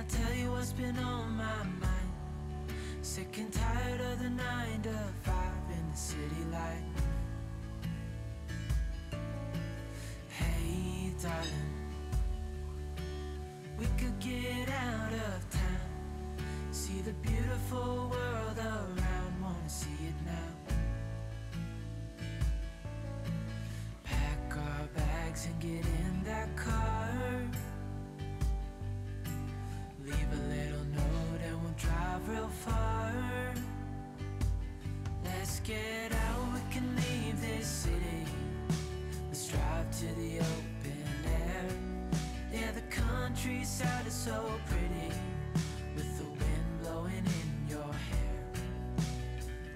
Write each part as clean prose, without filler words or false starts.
Tell you what's been on my mind. Sick and tired of the 9 to 5 in the city light. Hey darling, we could get out of town, see the beautiful world around, wanna see it now. Pack our bags and get in that car, leave a little note and we'll drive real far. Let's get out, we can leave this city. Let's drive to the open air. Yeah, the countryside is so pretty, with the wind blowing in your hair.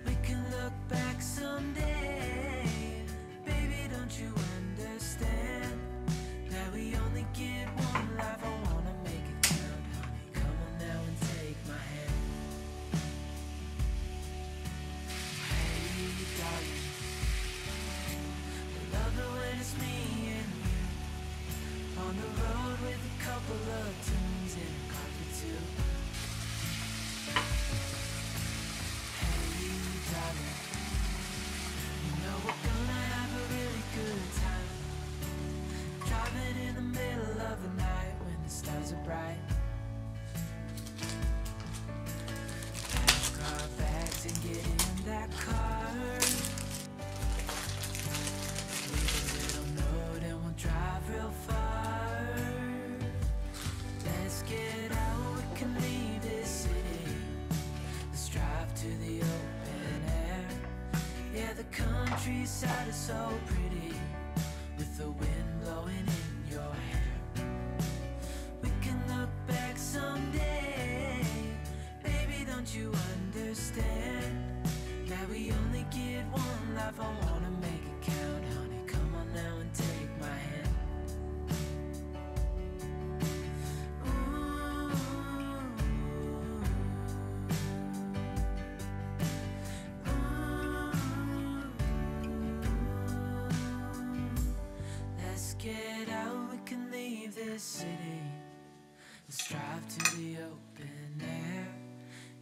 We can look back someday. Baby, don't you understand that we only get one life? I wanna make it count, honey. Come on now and take my hand. Hey darling, I love it when it's me and you, on the road with a couple of tunes and a coffee too. Hey darling, you know we're gonna have a really good time, driving in the middle of the night when the stars are bright. Pack our bags and get in that car, leave a little note and we'll drive real far. Let's get out, we can leave this city. Let's drive to the open air. Yeah, the countryside is so pretty, with the wind blowing in your hair. We can look back someday. Baby, don't you understand that we only get one life? I wanna make it count, honey. Come on now and take my hand. Ooh. Let's get out, we can leave this city. Let's drive to the open air.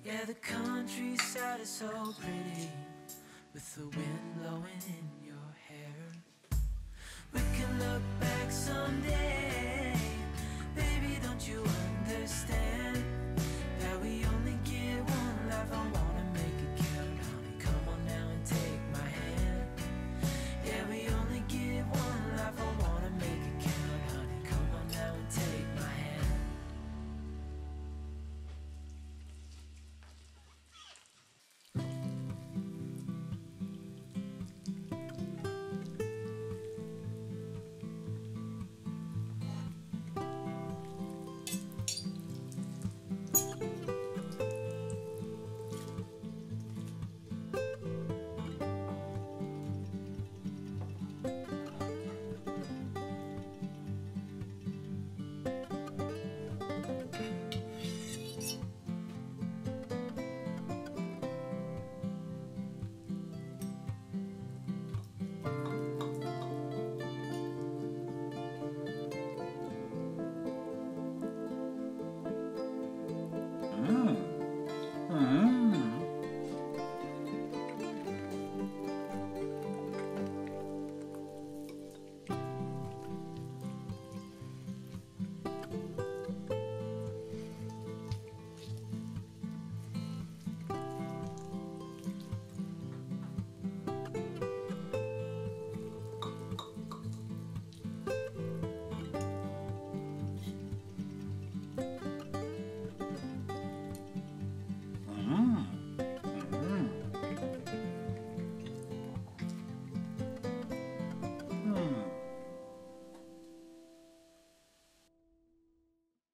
Yeah, the countryside is so pretty, with the wind blowing in your hair. We can look back someday, baby, don't you understand?